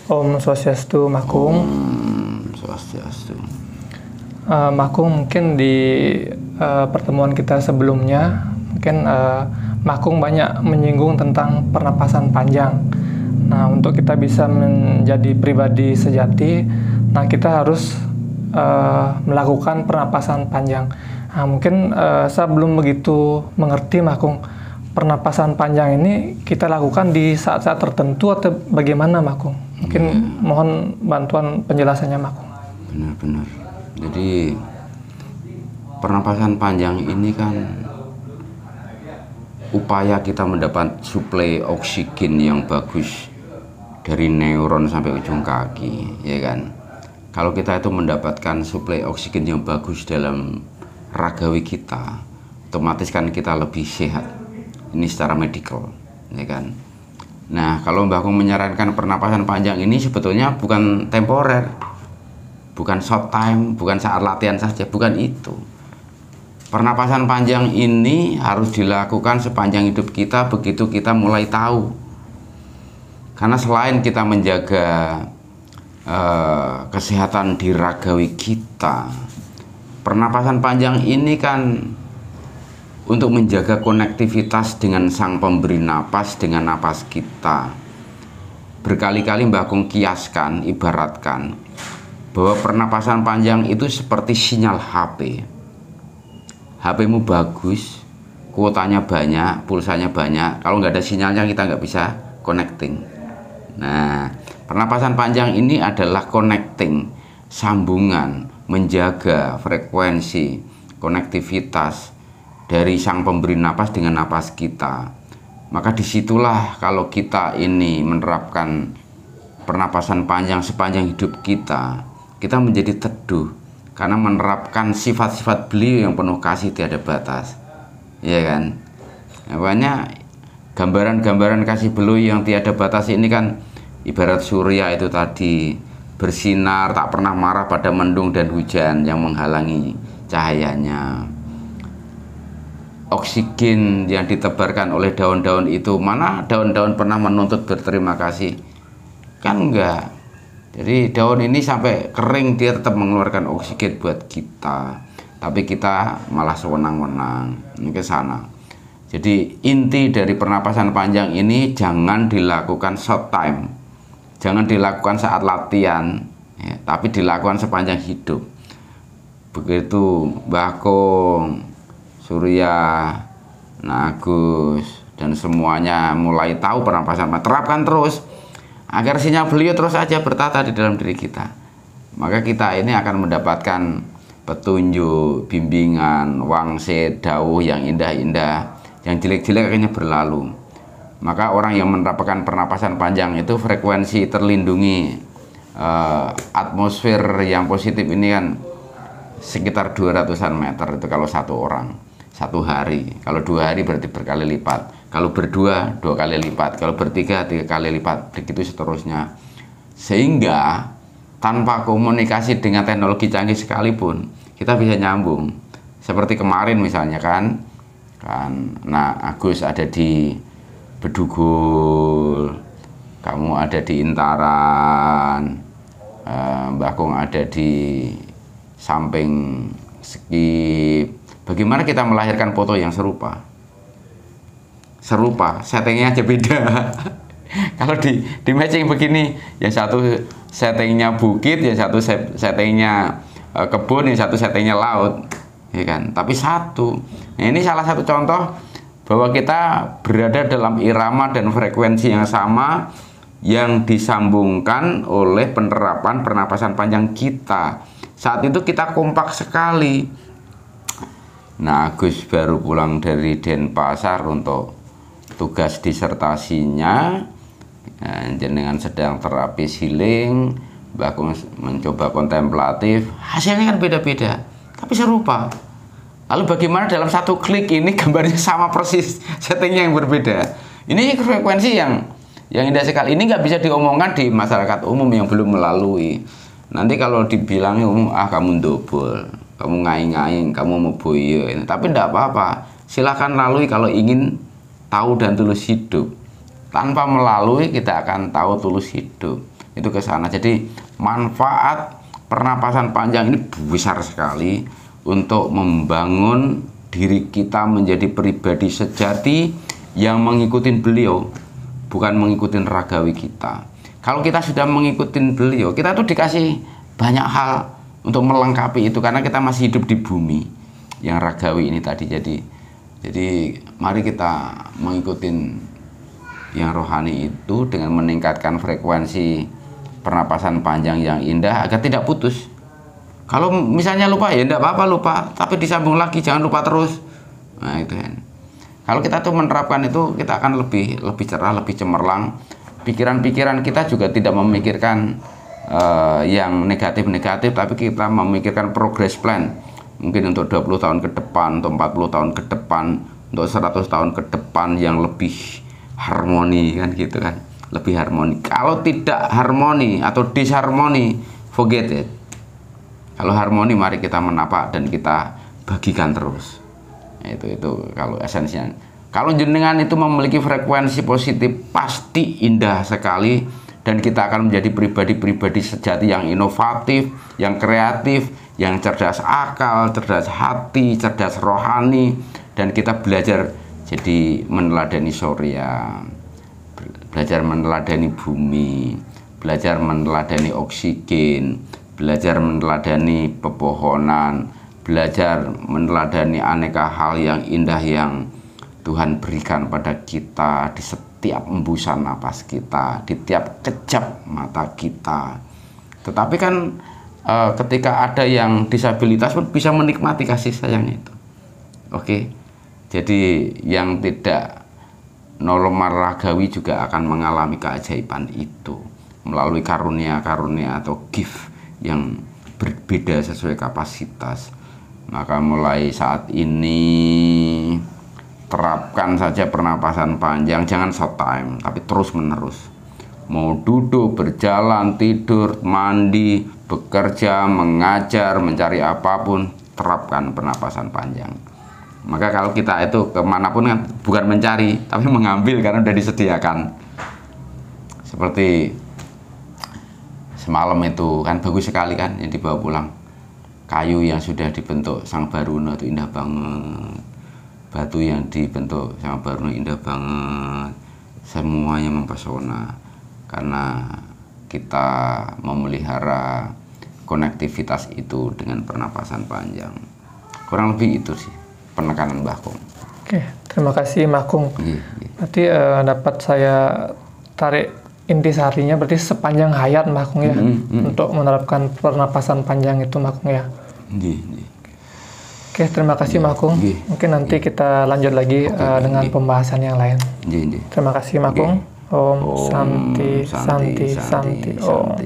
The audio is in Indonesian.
Om Swastiastu, Makung. Swastiastu. Makung, mungkin di pertemuan kita sebelumnya, mungkin Makung banyak menyinggung tentang pernapasan panjang. Nah, untuk kita bisa menjadi pribadi sejati, nah kita harus melakukan pernapasan panjang. Nah, mungkin saya belum begitu mengerti, Makung, pernapasan panjang ini kita lakukan di saat-saat tertentu atau bagaimana, Makung? Mungkin mohon bantuan penjelasannya, Makung. Benar-benar. Jadi pernapasan panjang ini kan upaya kita mendapat suplai oksigen yang bagus dari neuron sampai ujung kaki, ya kan? Kalau kita itu mendapatkan suplai oksigen yang bagus dalam ragawi kita, otomatis kan kita lebih sehat. Ini secara medikal, ya kan? Nah, kalau Mbah Kung menyarankan pernapasan panjang ini sebetulnya bukan temporer, bukan short time, bukan saat latihan saja, bukan itu. Pernapasan panjang ini harus dilakukan sepanjang hidup kita begitu kita mulai tahu. Karena selain kita menjaga kesehatan di ragawi kita, pernapasan panjang ini kan untuk menjaga konektivitas dengan sang pemberi napas, dengan napas kita. Berkali-kali Mbah Kung kiaskan, ibaratkan bahwa pernapasan panjang itu seperti sinyal HP. HP-mu bagus, kuotanya banyak, pulsanya banyak. Kalau nggak ada sinyalnya kita nggak bisa connecting. Nah, pernapasan panjang ini adalah connecting, sambungan, menjaga frekuensi, konektivitas dari sang pemberi napas dengan napas kita. Maka disitulah kalau kita ini menerapkan pernapasan panjang sepanjang hidup kita, kita menjadi teduh karena menerapkan sifat-sifat beliau yang penuh kasih tiada batas, ya kan? Makanya gambaran-gambaran kasih beliau yang tiada batas ini kan ibarat surya itu tadi, bersinar tak pernah marah pada mendung dan hujan yang menghalangi cahayanya. Oksigen yang ditebarkan oleh daun-daun itu, mana daun-daun pernah menuntut berterima kasih? Kan enggak. Jadi daun ini sampai kering dia tetap mengeluarkan oksigen buat kita, tapi kita malah sewenang-wenang. Ini ke sana. Jadi inti dari pernapasan panjang ini jangan dilakukan short time, jangan dilakukan saat latihan, ya, tapi dilakukan sepanjang hidup. Begitu Mbah Kung, Surya, Agus, dan semuanya mulai tahu pernapasan, terapkan terus agar sinyal beliau terus saja bertata di dalam diri kita. Maka kita ini akan mendapatkan petunjuk, bimbingan, wangsit, dawuh yang indah-indah, yang jelek-jelek akhirnya berlalu. Maka orang yang menerapkan pernapasan panjang itu frekuensi terlindungi atmosfer yang positif ini kan sekitar 200-an meter itu kalau satu orang. Satu hari, kalau 2 hari berarti berkali lipat, kalau berdua 2 kali lipat, kalau bertiga 3 kali lipat, begitu seterusnya. Sehingga tanpa komunikasi dengan teknologi canggih sekalipun kita bisa nyambung. Seperti kemarin misalnya kan nah Agus ada di Bedugul, kamu ada di Intaran, Mbah Kung ada di samping Skip. Bagaimana kita melahirkan foto yang serupa? Serupa, settingnya aja beda. Kalau di matching begini, yang satu settingnya bukit, yang satu settingnya kebun, yang satu settingnya laut, ya kan? Tapi satu. Nah, ini salah satu contoh bahwa kita berada dalam irama dan frekuensi yang sama yang disambungkan oleh penerapan pernapasan panjang kita. Saat itu kita kompak sekali. Nah, Agus baru pulang dari Denpasar untuk tugas disertasinya. Nah, jenengan sedang terapi healing, Mbah Kung mencoba kontemplatif, hasilnya kan beda-beda, tapi serupa. Lalu bagaimana dalam satu klik ini gambarnya sama persis, settingnya yang berbeda. Ini frekuensi yang indah sekali. Ini nggak bisa diomongkan di masyarakat umum yang belum melalui. Nanti kalau dibilang umum, kamu dobol, kamu ngaing-ngaing, kamu mau boyo, tapi tidak apa-apa. Silahkan lalui kalau ingin tahu dan tulus hidup. Tanpa melalui kita akan tahu tulus hidup. itu ke sana. Jadi manfaat pernapasan panjang ini besar sekali untuk membangun diri kita menjadi pribadi sejati yang mengikuti beliau, bukan mengikuti ragawi kita. Kalau kita sudah mengikuti beliau, kita tuh dikasih banyak hal untuk melengkapi itu, karena kita masih hidup di bumi yang ragawi ini tadi. Jadi mari kita mengikuti yang rohani itu dengan meningkatkan frekuensi pernapasan panjang yang indah agar tidak putus. Kalau misalnya lupa ya enggak apa-apa lupa, tapi disambung lagi, jangan lupa terus. Nah itu kan. Kalau kita tuh menerapkan itu, kita akan lebih cerah, lebih cemerlang. Pikiran-pikiran kita juga tidak memikirkan yang negatif-negatif, tapi kita memikirkan progress plan. Mungkin untuk 20 tahun ke depan, untuk 40 tahun ke depan, untuk 100 tahun ke depan yang lebih harmoni kan gitu kan. Lebih harmoni. Kalau tidak harmoni atau disharmoni, forget it. Kalau harmoni, mari kita menapak dan kita bagikan terus. Itu kalau esensinya. Kalau jenengan itu memiliki frekuensi positif, pasti indah sekali, dan kita akan menjadi pribadi-pribadi sejati yang inovatif, yang kreatif, yang cerdas akal, cerdas hati, cerdas rohani, dan kita belajar jadi meneladani surya, belajar meneladani bumi, belajar meneladani oksigen, belajar meneladani pepohonan, belajar meneladani aneka hal yang indah yang Tuhan berikan pada kita di setiap embusan napas kita, di tiap kejap mata kita. Tetapi kan ketika ada yang disabilitas pun bisa menikmati kasih sayang itu. Oke, jadi yang tidak normal ragawi juga akan mengalami keajaiban itu melalui karunia-karunia atau gift yang berbeda sesuai kapasitas. Maka mulai saat ini terapkan saja pernapasan panjang, jangan short time, tapi terus menerus. Mau duduk, berjalan, tidur, mandi, bekerja, mengajar, mencari apapun, terapkan pernapasan panjang. Maka kalau kita itu kemanapun kan bukan mencari, tapi mengambil karena sudah disediakan. Seperti semalam itu kan bagus sekali kan yang dibawa pulang. Kayu yang sudah dibentuk Sang Baruna itu indah banget. Batu yang dibentuk Sang Baruna indah banget. Semuanya mempesona karena kita memelihara konektivitas itu dengan pernapasan panjang. Kurang lebih itu sih penekanan Mbah Kong. Oke, terima kasih Mbah Kong. Berarti dapat saya tarik intisarinya berarti sepanjang hayat Mbah Kong ya, untuk menerapkan pernapasan panjang itu Mbah Kong ya. Oke, terima kasih Mbah Kong. Mungkin nanti kita lanjut lagi dengan pembahasan yang lain. Terima kasih Mbah Kong. Om Santi Santi Santi Om.